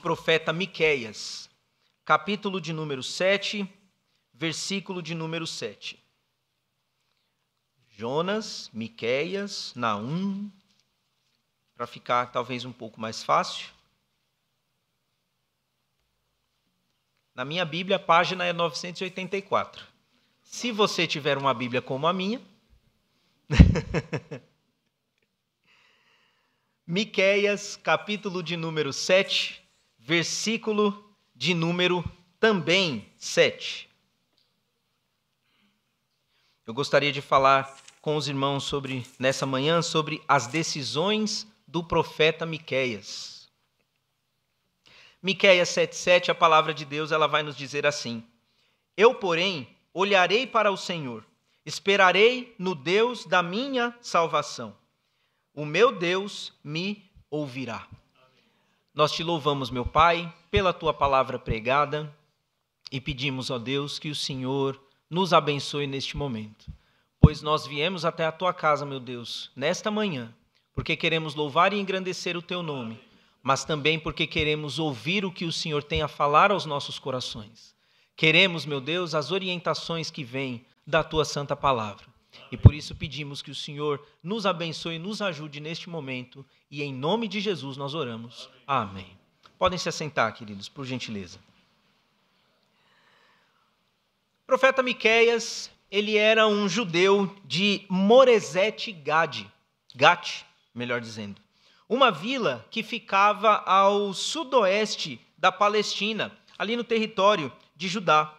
profeta Miqueias, capítulo de número 7, versículo de número 7. Jonas, Miqueias, Naum, para ficar talvez um pouco mais fácil. Na minha Bíblia, a página é 984. Se você tiver uma Bíblia como a minha, Miqueias, capítulo de número 7, versículo de número também 7. Eu gostaria de falar com os irmãos nessa manhã sobre as decisões do profeta Miqueias. Miqueias 7,7, a palavra de Deus, ela vai nos dizer assim: Eu, porém, olharei para o Senhor, esperarei no Deus da minha salvação. O meu Deus me ouvirá. Nós te louvamos, meu Pai, pela tua palavra pregada e pedimos, ó Deus, que o Senhor nos abençoe neste momento. Pois nós viemos até a tua casa, meu Deus, nesta manhã, porque queremos louvar e engrandecer o teu nome, mas também porque queremos ouvir o que o Senhor tem a falar aos nossos corações. Queremos, meu Deus, as orientações que vêm da tua santa palavra. E por isso pedimos que o Senhor nos abençoe e nos ajude neste momento. E em nome de Jesus nós oramos. Amém. Podem se assentar, queridos, por gentileza. O profeta Miqueias, ele era um judeu de Moresete Gate, melhor dizendo. Uma vila que ficava ao sudoeste da Palestina, ali no território de Judá.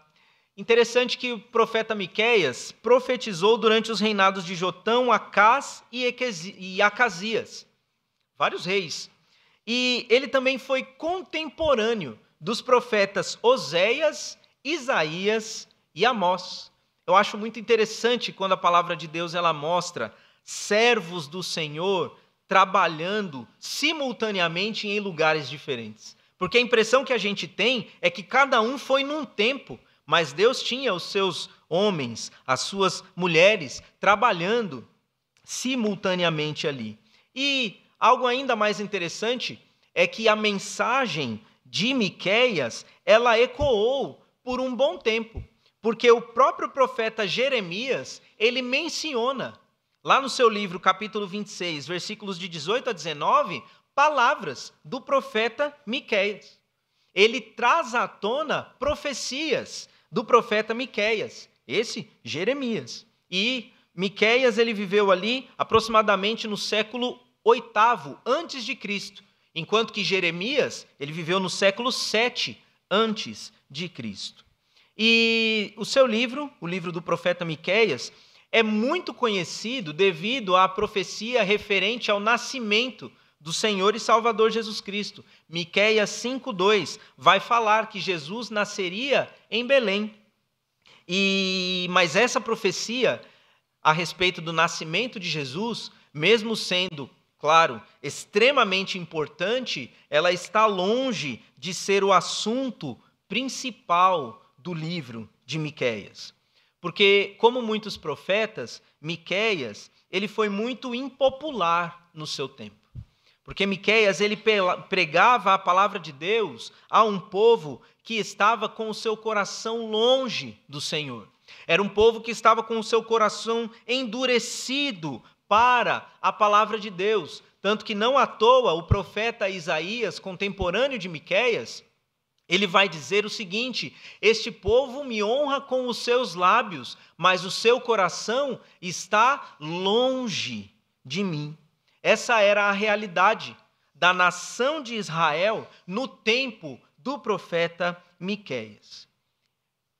Interessante que o profeta Miqueias profetizou durante os reinados de Jotão, Acás e Acasias, vários reis. E ele também foi contemporâneo dos profetas Oséias, Isaías e Amós. Eu acho muito interessante quando a palavra de Deus ela mostra servos do Senhor trabalhando simultaneamente em lugares diferentes. Porque a impressão que a gente tem é que cada um foi num tempo, mas Deus tinha os seus homens, as suas mulheres, trabalhando simultaneamente ali. E algo ainda mais interessante é que a mensagem de Miqueias, ela ecoou por um bom tempo, porque o próprio profeta Jeremias, ele menciona, lá no seu livro, capítulo 26, versículos de 18 a 19, palavras do profeta Miqueias. Ele traz à tona profecias do profeta Miqueias, esse Jeremias. E Miqueias ele viveu ali aproximadamente no século 8º antes de Cristo, enquanto que Jeremias ele viveu no século 7 antes de Cristo. E o seu livro, o livro do profeta Miqueias, é muito conhecido devido à profecia referente ao nascimento do Senhor e Salvador Jesus Cristo. Miqueias 5:2 vai falar que Jesus nasceria em Belém. Mas essa profecia a respeito do nascimento de Jesus, mesmo sendo, claro, extremamente importante, ela está longe de ser o assunto principal do livro de Miqueias. Porque, como muitos profetas, Miqueias ele foi muito impopular no seu tempo. Porque Miqueias ele pregava a palavra de Deus a um povo que estava com o seu coração longe do Senhor. Era um povo que estava com o seu coração endurecido para a palavra de Deus. Tanto que não à toa o profeta Isaías, contemporâneo de Miqueias, ele vai dizer o seguinte: este povo me honra com os seus lábios, mas o seu coração está longe de mim. Essa era a realidade da nação de Israel no tempo do profeta Miqueias.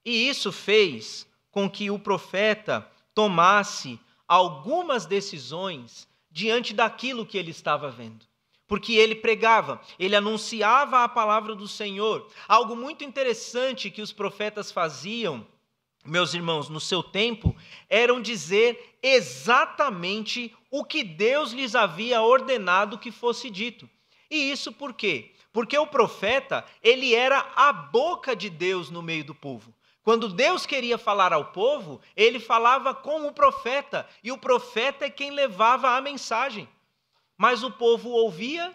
E isso fez com que o profeta tomasse algumas decisões diante daquilo que ele estava vendo. Porque ele pregava, ele anunciava a palavra do Senhor. Algo muito interessante que os profetas faziam, meus irmãos, no seu tempo, eram dizer exatamente o que Deus lhes havia ordenado que fosse dito. E isso por quê? Porque o profeta, ele era a boca de Deus no meio do povo. Quando Deus queria falar ao povo, ele falava com o profeta, e o profeta é quem levava a mensagem. Mas o povo ouvia,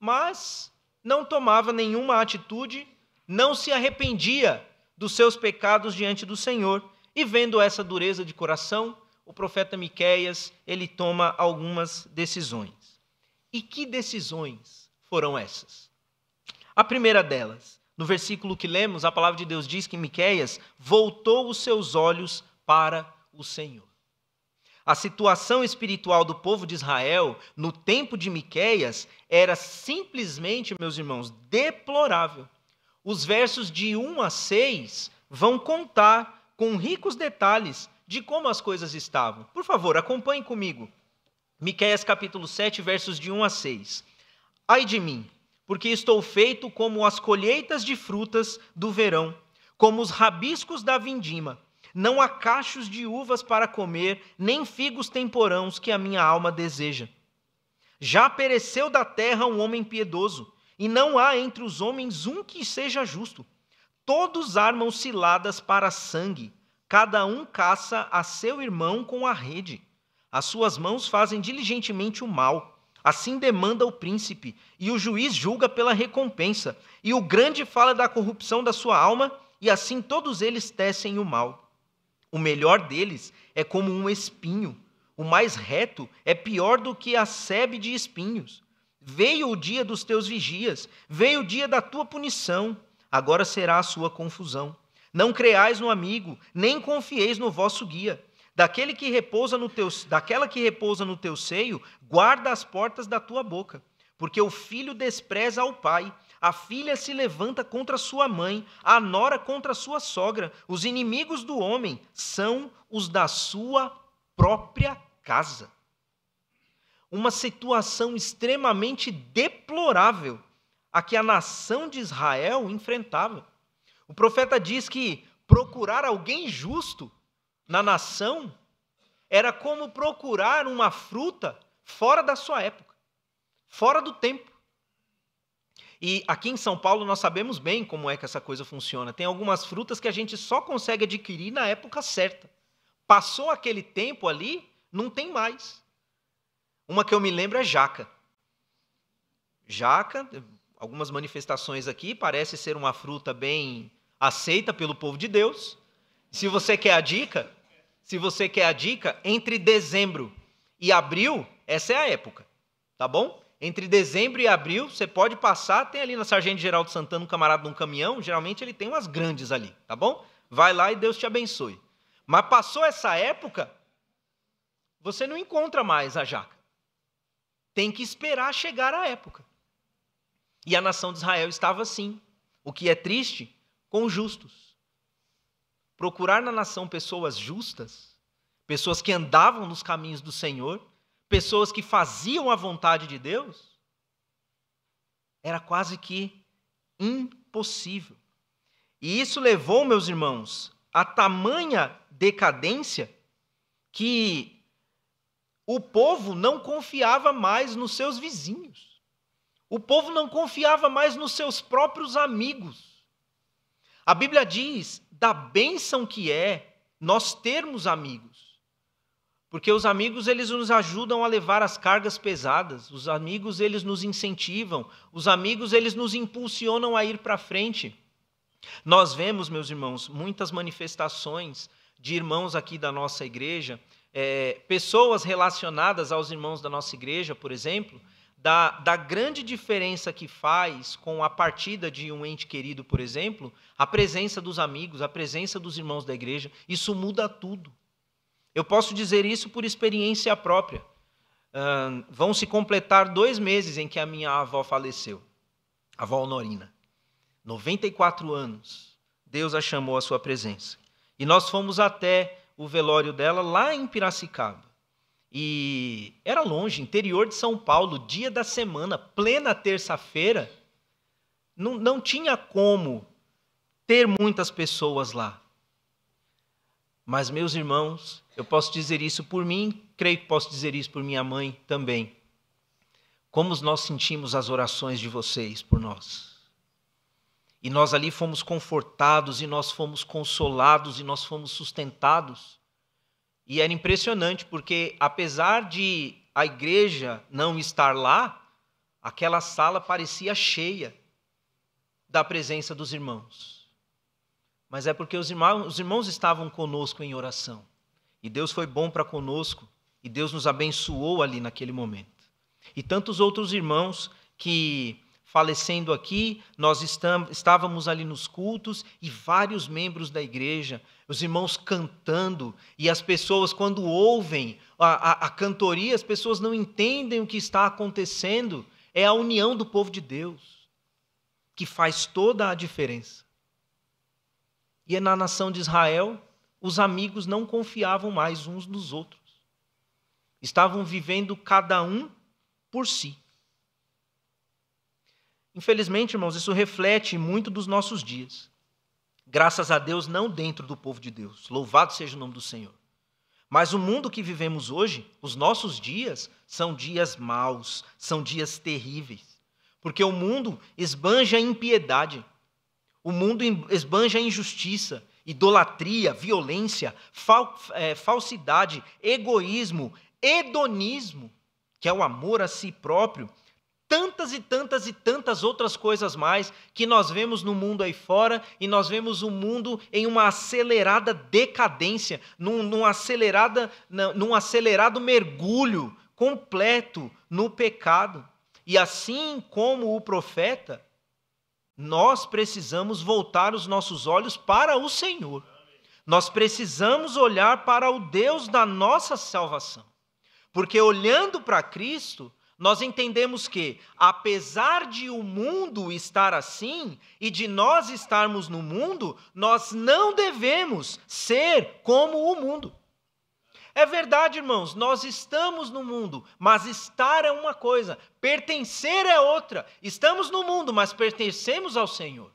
mas não tomava nenhuma atitude, não se arrependia dos seus pecados diante do Senhor. E vendo essa dureza de coração, o profeta Miqueias, ele toma algumas decisões. E que decisões foram essas? A primeira delas, no versículo que lemos, a palavra de Deus diz que Miqueias voltou os seus olhos para o Senhor. A situação espiritual do povo de Israel no tempo de Miqueias era simplesmente, meus irmãos, deplorável. Os versos de 1 a 6 vão contar com ricos detalhes de como as coisas estavam. Por favor, acompanhe comigo. Miqueias capítulo 7, versos de 1 a 6. Ai de mim, porque estou feito como as colheitas de frutas do verão, como os rabiscos da vindima. Não há cachos de uvas para comer, nem figos temporãos que a minha alma deseja. Já pereceu da terra um homem piedoso, e não há entre os homens um que seja justo. Todos armam ciladas para sangue, cada um caça a seu irmão com a rede. As suas mãos fazem diligentemente o mal. Assim demanda o príncipe, e o juiz julga pela recompensa, e o grande fala da corrupção da sua alma, e assim todos eles tecem o mal. O melhor deles é como um espinho, o mais reto é pior do que a sebe de espinhos. Veio o dia dos teus vigias, veio o dia da tua punição, agora será a sua confusão. Não creais no amigo, nem confieis no vosso guia. Daquela que repousa no teu seio, guarda as portas da tua boca. Porque o filho despreza ao pai, a filha se levanta contra sua mãe, a nora contra sua sogra. Os inimigos do homem são os da sua própria casa. Uma situação extremamente deplorável a que a nação de Israel enfrentava. O profeta diz que procurar alguém justo na nação era como procurar uma fruta fora da sua época, fora do tempo. E aqui em São Paulo nós sabemos bem como é que essa coisa funciona. Tem algumas frutas que a gente só consegue adquirir na época certa. Passou aquele tempo ali, não tem mais. Uma que eu me lembro é jaca. Jaca, algumas manifestações aqui, parece ser uma fruta bem aceita pelo povo de Deus. Se você quer a dica, entre dezembro e abril, essa é a época, tá bom? Entre dezembro e abril, você pode passar, tem ali na Sargento Geraldo Santana um camarada num caminhão, geralmente ele tem umas grandes ali, tá bom? Vai lá e Deus te abençoe. Mas passou essa época, você não encontra mais a jaca. Tem que esperar chegar a época. E a nação de Israel estava assim, o que é triste, com justos. Procurar na nação pessoas justas, pessoas que andavam nos caminhos do Senhor, pessoas que faziam a vontade de Deus, era quase que impossível. E isso levou, meus irmãos, a tamanha decadência que o povo não confiava mais nos seus vizinhos. O povo não confiava mais nos seus próprios amigos. A Bíblia diz da bênção que é nós termos amigos. Porque os amigos, eles nos ajudam a levar as cargas pesadas. Os amigos, eles nos incentivam. Os amigos, eles nos impulsionam a ir para frente. Nós vemos, meus irmãos, muitas manifestações de irmãos aqui da nossa igreja, pessoas relacionadas aos irmãos da nossa igreja, por exemplo, da grande diferença que faz com a partida de um ente querido, por exemplo, a presença dos amigos, a presença dos irmãos da igreja, isso muda tudo. Eu posso dizer isso por experiência própria. Vão se completar 2 meses em que a minha avó faleceu, a avó Honorina. 94 anos, Deus a chamou à sua presença. E nós fomos até o velório dela lá em Piracicaba. E era longe, interior de São Paulo, dia da semana, plena terça-feira, não tinha como ter muitas pessoas lá. Mas, meus irmãos, eu posso dizer isso por mim, creio que posso dizer isso por minha mãe também. Como nós sentimos as orações de vocês por nós. E nós ali fomos confortados, e nós fomos consolados, e nós fomos sustentados. E era impressionante, porque apesar de a igreja não estar lá, Aquela sala parecia cheia da presença dos irmãos. Mas é porque os irmãos estavam conosco em oração. E Deus foi bom para conosco. E Deus nos abençoou ali naquele momento. E tantos outros irmãos que, falecendo aqui, nós estávamos ali nos cultos e vários membros da igreja, os irmãos cantando, e as pessoas, quando ouvem a cantoria, as pessoas não entendem o que está acontecendo. É a união do povo de Deus que faz toda a diferença. E na nação de Israel, os amigos não confiavam mais uns nos outros. Estavam vivendo cada um por si. Infelizmente, irmãos, isso reflete muito dos nossos dias. Graças a Deus, não dentro do povo de Deus. Louvado seja o nome do Senhor. Mas o mundo que vivemos hoje, os nossos dias, são dias maus, são dias terríveis. Porque o mundo esbanja impiedade, o mundo esbanja injustiça, idolatria, violência, falsidade, egoísmo, hedonismo, que é o amor a si próprio, tantas e tantas e tantas outras coisas mais que nós vemos no mundo aí fora, e nós vemos o mundo em uma acelerada decadência, num acelerado mergulho completo no pecado. E assim como o profeta, nós precisamos voltar os nossos olhos para o Senhor. Nós precisamos olhar para o Deus da nossa salvação. Porque olhando para Cristo, nós entendemos que, apesar de o mundo estar assim, e de nós estarmos no mundo, nós não devemos ser como o mundo. É verdade, irmãos, nós estamos no mundo, mas estar é uma coisa, pertencer é outra. Estamos no mundo, mas pertencemos ao Senhor.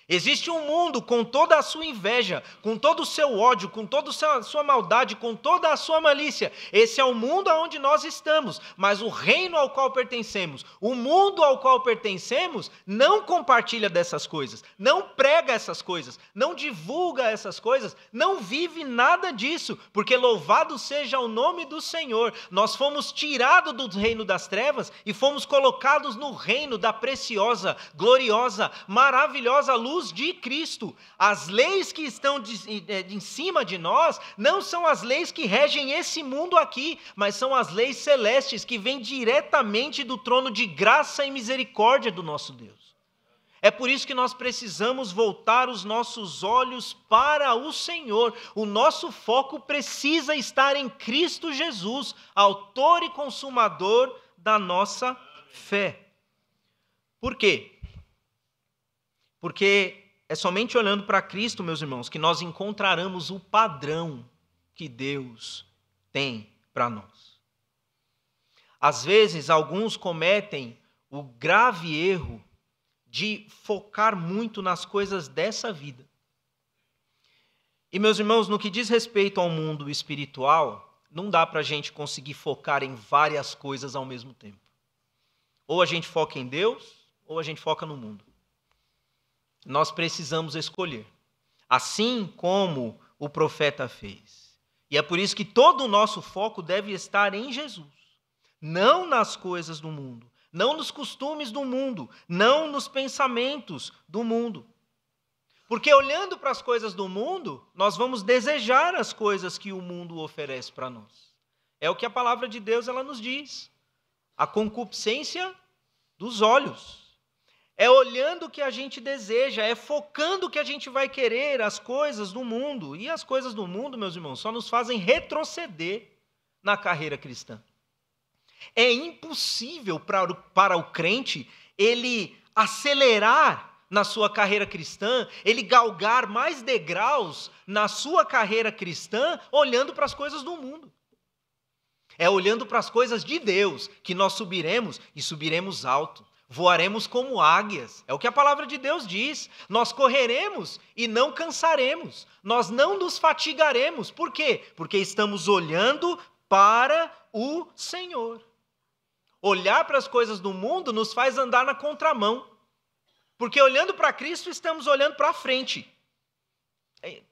Existe um mundo com toda a sua inveja, com todo o seu ódio, com toda a sua maldade, com toda a sua malícia. Esse é o mundo onde nós estamos, mas o reino ao qual pertencemos, o mundo ao qual pertencemos, não compartilha dessas coisas, não prega essas coisas, não divulga essas coisas, não vive nada disso, porque louvado seja o nome do Senhor. Nós fomos tirados do reino das trevas e fomos colocados no reino da preciosa, gloriosa, maravilhosa luz de Cristo. As leis que estão em cima de nós não são as leis que regem esse mundo aqui, mas são as leis celestes que vêm diretamente do trono de graça e misericórdia do nosso Deus. É por isso que nós precisamos voltar os nossos olhos para o Senhor. O nosso foco precisa estar em Cristo Jesus, autor e consumador da nossa fé. Por quê? Porque é somente olhando para Cristo, meus irmãos, que nós encontraremos o padrão que Deus tem para nós. Às vezes, alguns cometem o grave erro de focar muito nas coisas dessa vida. E, meus irmãos, no que diz respeito ao mundo espiritual, não dá para a gente conseguir focar em várias coisas ao mesmo tempo. Ou a gente foca em Deus, ou a gente foca no mundo. Nós precisamos escolher, assim como o profeta fez. E é por isso que todo o nosso foco deve estar em Jesus, não nas coisas do mundo, não nos costumes do mundo, não nos pensamentos do mundo. Porque olhando para as coisas do mundo, nós vamos desejar as coisas que o mundo oferece para nós. É o que a palavra de Deus ela nos diz. A concupiscência dos olhos. É olhando o que a gente deseja, é focando o que a gente vai querer, as coisas do mundo. E as coisas do mundo, meus irmãos, só nos fazem retroceder na carreira cristã. É impossível para o crente ele acelerar na sua carreira cristã, ele galgar mais degraus na sua carreira cristã, olhando para as coisas do mundo. É olhando para as coisas de Deus que nós subiremos e subiremos alto. Voaremos como águias, é o que a palavra de Deus diz. Nós correremos e não cansaremos, nós não nos fatigaremos. Por quê? Porque estamos olhando para o Senhor. Olhar para as coisas do mundo nos faz andar na contramão, porque olhando para Cristo estamos olhando para frente.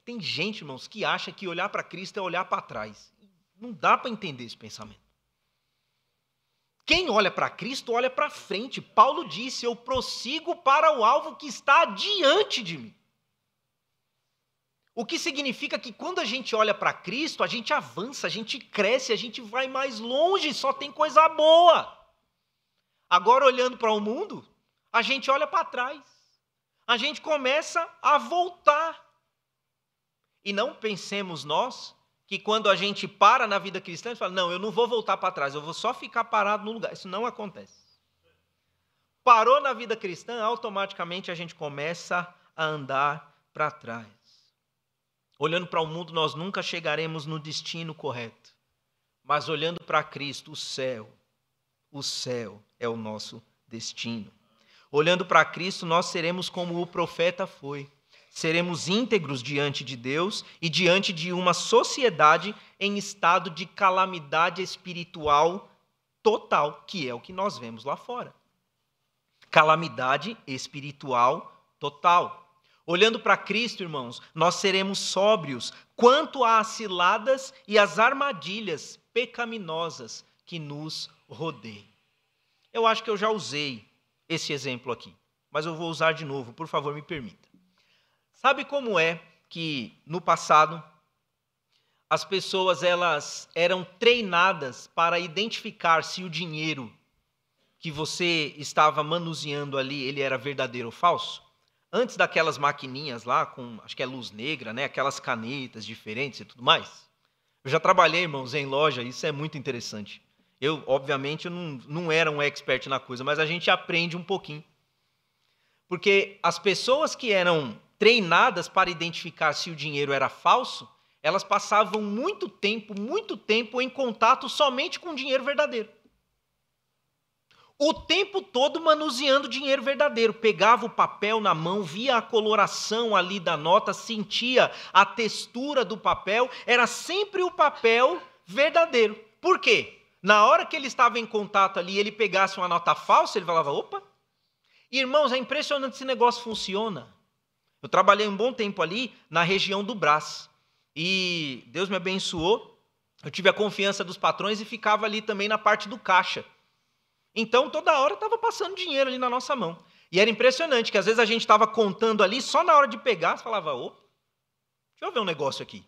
Tem gente, irmãos, que acha que olhar para Cristo é olhar para trás. Não dá para entender esse pensamento. Quem olha para Cristo, olha para frente. Paulo disse, eu prossigo para o alvo que está diante de mim. O que significa que quando a gente olha para Cristo, a gente avança, a gente cresce, a gente vai mais longe, só tem coisa boa. Agora, olhando para o mundo, a gente olha para trás. A gente começa a voltar. E não pensemos nós que quando a gente para na vida cristã, a gente fala, não, eu não vou voltar para trás, eu vou só ficar parado no lugar. Isso não acontece. Parou na vida cristã, automaticamente a gente começa a andar para trás. Olhando para o mundo, nós nunca chegaremos no destino correto. Mas olhando para Cristo, o céu é o nosso destino. Olhando para Cristo, nós seremos como o profeta foi. Seremos íntegros diante de Deus e diante de uma sociedade em estado de calamidade espiritual total, que é o que nós vemos lá fora. Calamidade espiritual total. Olhando para Cristo, irmãos, nós seremos sóbrios quanto às ciladas e às armadilhas pecaminosas que nos rodeiam. Eu acho que eu já usei esse exemplo aqui, mas eu vou usar de novo, por favor, me permita. Sabe como é que no passado as pessoas elas eram treinadas para identificar se o dinheiro que você estava manuseando ali, ele era verdadeiro ou falso? Antes daquelas maquininhas lá, com, acho que é luz negra, né? Aquelas canetas diferentes e tudo mais. Eu já trabalhei, irmãos, em loja, isso é muito interessante. Eu, obviamente, não era um expert na coisa, mas a gente aprende um pouquinho. Porque as pessoas que eram treinadas para identificar se o dinheiro era falso, elas passavam muito tempo em contato somente com o dinheiro verdadeiro. O tempo todo manuseando dinheiro verdadeiro. Pegava o papel na mão, via a coloração ali da nota, sentia a textura do papel, era sempre o papel verdadeiro. Por quê? Na hora que ele estava em contato ali, ele pegasse uma nota falsa, ele falava, opa. Irmãos, é impressionante esse negócio funciona. Eu trabalhei um bom tempo ali na região do Brás. E Deus me abençoou, eu tive a confiança dos patrões e ficava ali também na parte do caixa. Então, toda hora estava passando dinheiro ali na nossa mão. E era impressionante que às vezes a gente estava contando ali, só na hora de pegar, você falava, opa, deixa eu ver um negócio aqui.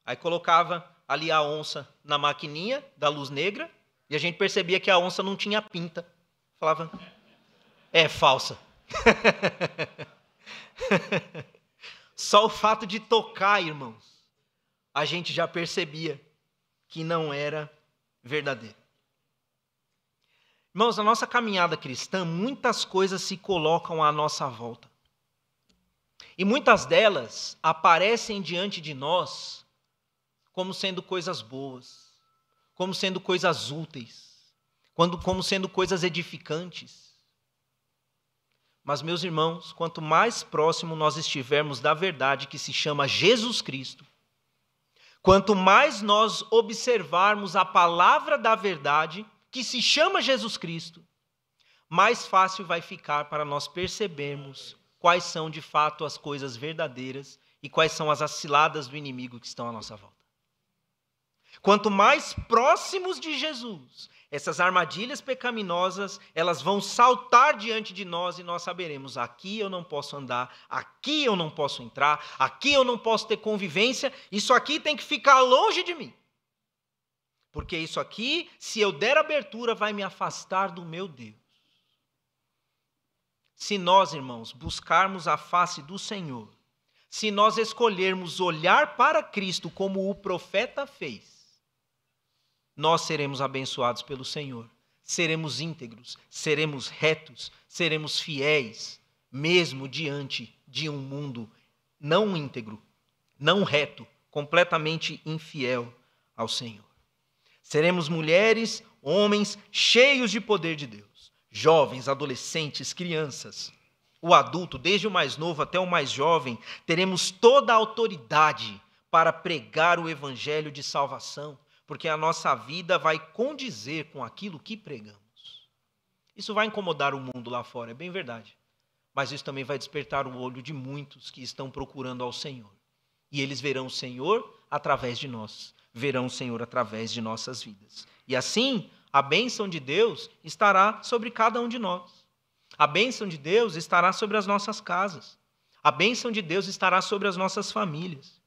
Aí colocava ali a onça na maquininha da luz negra, e a gente percebia que a onça não tinha pinta. Falava, é falsa. Só o fato de tocar, irmãos, a gente já percebia que não era verdadeiro. Irmãos, na nossa caminhada cristã, muitas coisas se colocam à nossa volta. E muitas delas aparecem diante de nós como sendo coisas boas, como sendo coisas úteis, como sendo coisas edificantes. Mas, meus irmãos, quanto mais próximo nós estivermos da verdade que se chama Jesus Cristo, quanto mais nós observarmos a palavra da verdade, que se chama Jesus Cristo, mais fácil vai ficar para nós percebermos quais são de fato as coisas verdadeiras e quais são as ciladas do inimigo que estão à nossa volta. Quanto mais próximos de Jesus, essas armadilhas pecaminosas, elas vão saltar diante de nós e nós saberemos, aqui eu não posso andar, aqui eu não posso entrar, aqui eu não posso ter convivência, isso aqui tem que ficar longe de mim. Porque isso aqui, se eu der abertura, vai me afastar do meu Deus. Se nós, irmãos, buscarmos a face do Senhor, se nós escolhermos olhar para Cristo como o profeta fez, nós seremos abençoados pelo Senhor. Seremos íntegros, seremos retos, seremos fiéis, mesmo diante de um mundo não íntegro, não reto, completamente infiel ao Senhor. Seremos mulheres, homens cheios de poder de Deus, jovens, adolescentes, crianças. O adulto, desde o mais novo até o mais jovem, teremos toda a autoridade para pregar o evangelho de salvação, porque a nossa vida vai condizer com aquilo que pregamos. Isso vai incomodar o mundo lá fora, é bem verdade. Mas isso também vai despertar o olho de muitos que estão procurando ao Senhor. E eles verão o Senhor através de nós. Verão o Senhor através de nossas vidas. E assim, a bênção de Deus estará sobre cada um de nós. A bênção de Deus estará sobre as nossas casas. A bênção de Deus estará sobre as nossas famílias.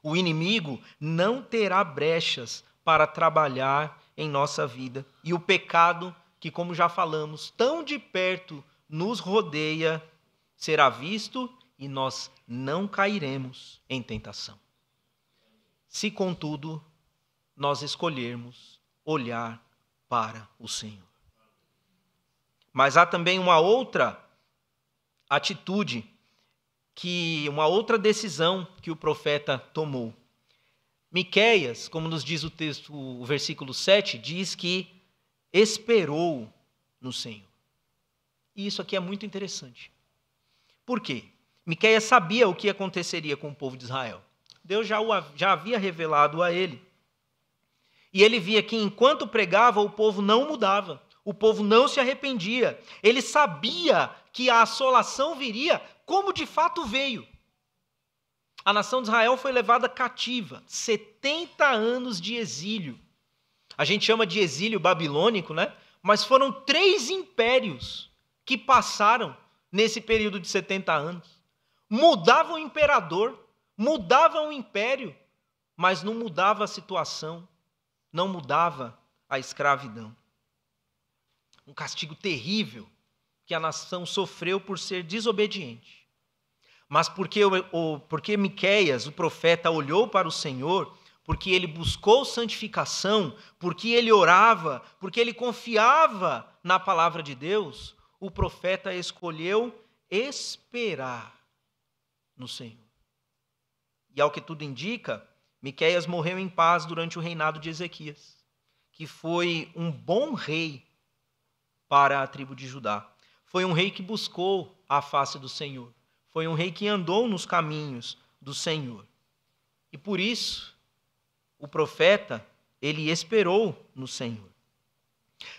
O inimigo não terá brechas para trabalhar em nossa vida. E o pecado, que como já falamos, tão de perto nos rodeia, será visto e nós não cairemos em tentação. Se, contudo, nós escolhermos olhar para o Senhor. Mas há também uma outra atitude, uma outra decisão que o profeta tomou. Miqueias, como nos diz o texto, o versículo 7, diz que esperou no Senhor. E isso aqui é muito interessante. Por quê? Miqueias sabia o que aconteceria com o povo de Israel. Deus já havia revelado a ele. E ele via que enquanto pregava, o povo não mudava. O povo não se arrependia. Ele sabia que a assolação viria como de fato veio. A nação de Israel foi levada cativa, 70 anos de exílio. A gente chama de exílio babilônico, né? Mas foram 3 impérios que passaram nesse período de 70 anos. Mudava o imperador, mudava o império, mas não mudava a situação, não mudava a escravidão. Um castigo terrível que a nação sofreu por ser desobediente. Mas porque Miqueias, o profeta, olhou para o Senhor, porque ele buscou santificação, porque ele orava, porque ele confiava na palavra de Deus, o profeta escolheu esperar no Senhor. E ao que tudo indica, Miqueias morreu em paz durante o reinado de Ezequias, que foi um bom rei para a tribo de Judá. Foi um rei que buscou a face do Senhor. Foi um rei que andou nos caminhos do Senhor. E por isso, o profeta, ele esperou no Senhor.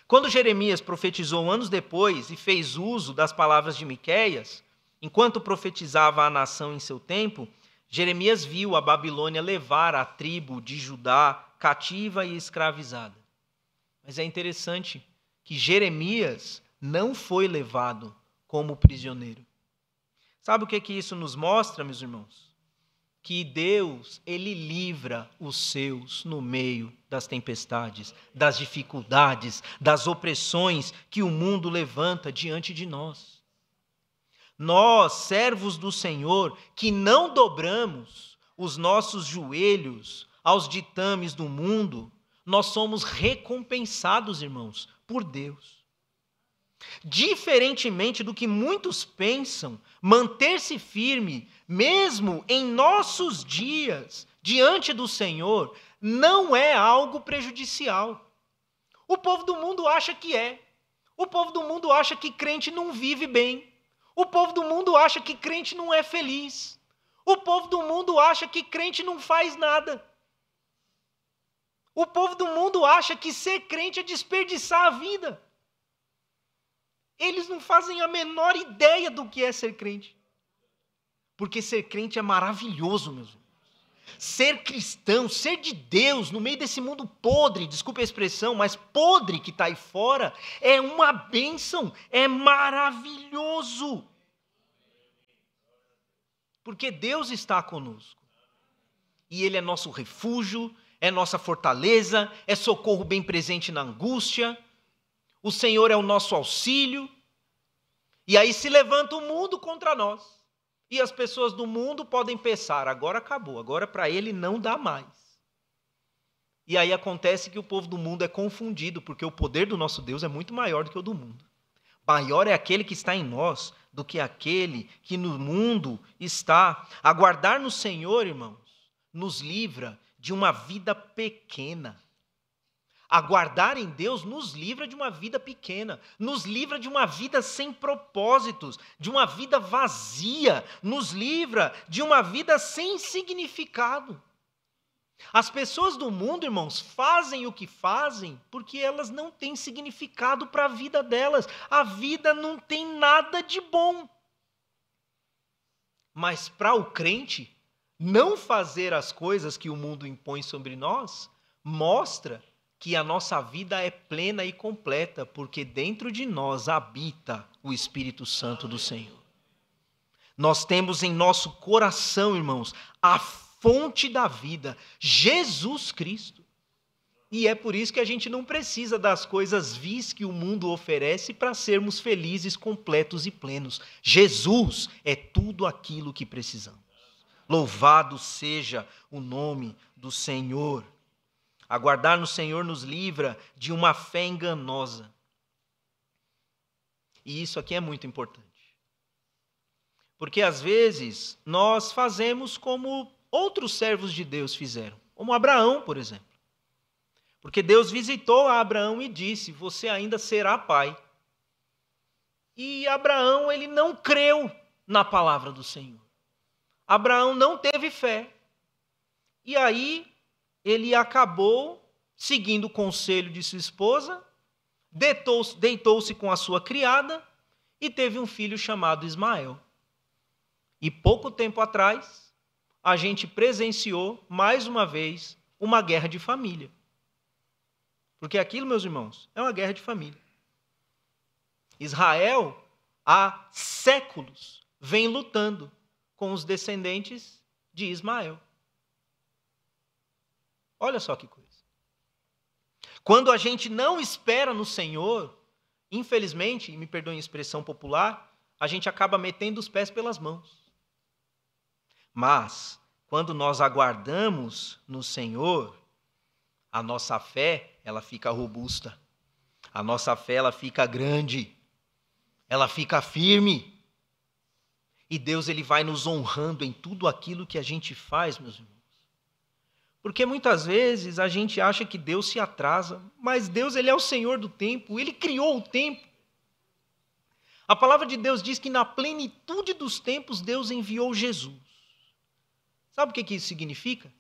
Quando Jeremias profetizou anos depois e fez uso das palavras de Miqueias, enquanto profetizava a nação em seu tempo, Jeremias viu a Babilônia levar a tribo de Judá cativa e escravizada. Mas é interessante que Jeremias não foi levado como prisioneiro. Sabe o que isso nos mostra, meus irmãos? Que Deus, ele livra os seus no meio das tempestades, das dificuldades, das opressões que o mundo levanta diante de nós. Nós, servos do Senhor, que não dobramos os nossos joelhos aos ditames do mundo, nós somos recompensados, irmãos, por Deus. Diferentemente do que muitos pensam, manter-se firme, mesmo em nossos dias, diante do Senhor, não é algo prejudicial. O povo do mundo acha que é. O povo do mundo acha que crente não vive bem. O povo do mundo acha que crente não é feliz. O povo do mundo acha que crente não faz nada. O povo do mundo acha que ser crente é desperdiçar a vida. Eles não fazem a menor ideia do que é ser crente. Porque ser crente é maravilhoso, meus irmãos. Ser cristão, ser de Deus, no meio desse mundo podre, desculpe a expressão, mas podre que está aí fora, é uma bênção, é maravilhoso. Porque Deus está conosco. E Ele é nosso refúgio, é nossa fortaleza, é socorro bem presente na angústia. O Senhor é o nosso auxílio. E aí se levanta o mundo contra nós. E as pessoas do mundo podem pensar, agora acabou, agora para ele não dá mais. E aí acontece que o povo do mundo é confundido, porque o poder do nosso Deus é muito maior do que o do mundo. Maior é aquele que está em nós do que aquele que no mundo está. Aguardar no Senhor, irmãos, nos livra de uma vida pequena. Aguardar em Deus nos livra de uma vida pequena, nos livra de uma vida sem propósitos, de uma vida vazia, nos livra de uma vida sem significado. As pessoas do mundo, irmãos, fazem o que fazem porque elas não têm significado para a vida delas. A vida não tem nada de bom. Mas para o crente, não fazer as coisas que o mundo impõe sobre nós, mostra que a nossa vida é plena e completa, porque dentro de nós habita o Espírito Santo do Senhor. Nós temos em nosso coração, irmãos, a fonte da vida, Jesus Cristo. E é por isso que a gente não precisa das coisas vis que o mundo oferece para sermos felizes, completos e plenos. Jesus é tudo aquilo que precisamos. Louvado seja o nome do Senhor. Aguardar no Senhor nos livra de uma fé enganosa. E isso aqui é muito importante. Porque às vezes nós fazemos como outros servos de Deus fizeram, como Abraão, por exemplo. Porque Deus visitou a Abraão e disse: você ainda será pai. E Abraão, ele não creu na palavra do Senhor. Abraão não teve fé. E aí ele acabou seguindo o conselho de sua esposa, deitou-se com a sua criada e teve um filho chamado Ismael. E pouco tempo atrás, a gente presenciou, mais uma vez, uma guerra de família. Porque aquilo, meus irmãos, é uma guerra de família. Israel, há séculos, vem lutando com os descendentes de Ismael. Olha só que coisa. Quando a gente não espera no Senhor, infelizmente, e me perdoem a expressão popular, a gente acaba metendo os pés pelas mãos. Mas, quando nós aguardamos no Senhor, a nossa fé, ela fica robusta. A nossa fé, ela fica grande. Ela fica firme. E Deus, ele vai nos honrando em tudo aquilo que a gente faz, meus irmãos. Porque muitas vezes a gente acha que Deus se atrasa, mas Deus, ele é o Senhor do tempo, ele criou o tempo. A palavra de Deus diz que na plenitude dos tempos Deus enviou Jesus. Sabe o que isso significa?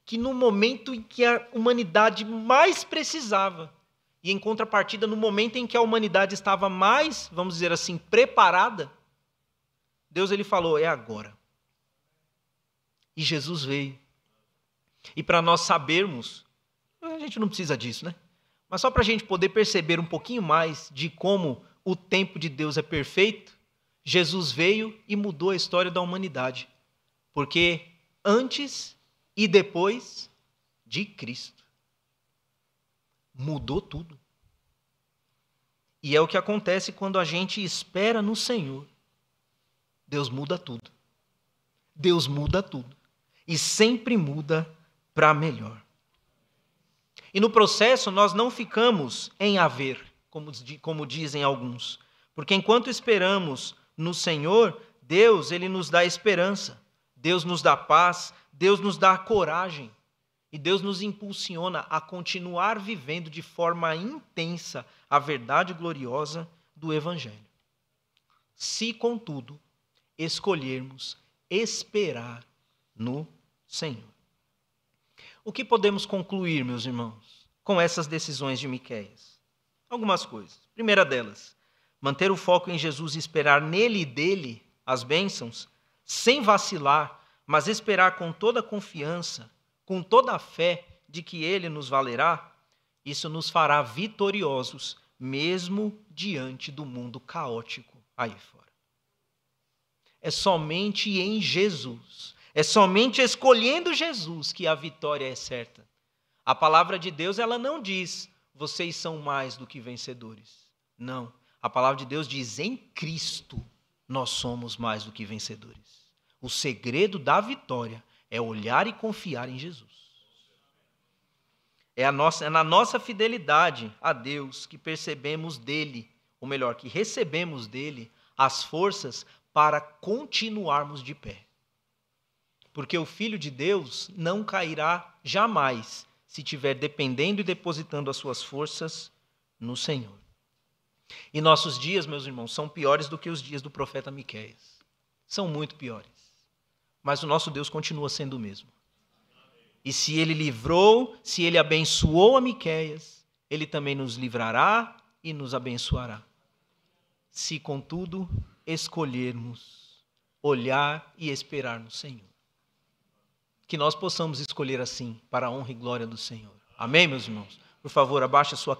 Que no momento em que a humanidade mais precisava, e em contrapartida no momento em que a humanidade estava mais, vamos dizer assim, preparada, Deus, ele falou: é agora. E Jesus veio. E para nós sabermos, a gente não precisa disso, né? Mas só para a gente poder perceber um pouquinho mais de como o tempo de Deus é perfeito, Jesus veio e mudou a história da humanidade. Porque antes e depois de Cristo, mudou tudo. E é o que acontece quando a gente espera no Senhor. Deus muda tudo. Deus muda tudo. E sempre muda para melhor. E no processo nós não ficamos em haver, como dizem alguns. Porque enquanto esperamos no Senhor, Deus, ele nos dá esperança. Deus nos dá paz, Deus nos dá coragem. E Deus nos impulsiona a continuar vivendo de forma intensa a verdade gloriosa do Evangelho. Se, contudo, escolhermos esperar no Senhor. O que podemos concluir, meus irmãos, com essas decisões de Miqueias? Algumas coisas. Primeira delas, manter o foco em Jesus e esperar nele e dele as bênçãos, sem vacilar, mas esperar com toda a confiança, com toda a fé de que ele nos valerá, isso nos fará vitoriosos, mesmo diante do mundo caótico aí fora. É somente em Jesus, é somente escolhendo Jesus que a vitória é certa. A palavra de Deus, ela não diz: vocês são mais do que vencedores. Não, a palavra de Deus diz: em Cristo nós somos mais do que vencedores. O segredo da vitória é olhar e confiar em Jesus. É na nossa fidelidade a Deus que percebemos dele, ou melhor, que recebemos dele as forças para continuarmos de pé. Porque o Filho de Deus não cairá jamais se estiver dependendo e depositando as suas forças no Senhor. E nossos dias, meus irmãos, são piores do que os dias do profeta Miqueias. São muito piores. Mas o nosso Deus continua sendo o mesmo. E se ele livrou, se ele abençoou a Miqueias, ele também nos livrará e nos abençoará. Se, contudo, escolhermos olhar e esperar no Senhor. Que nós possamos escolher assim, para a honra e glória do Senhor. Amém, meus irmãos? Por favor, abaixe a sua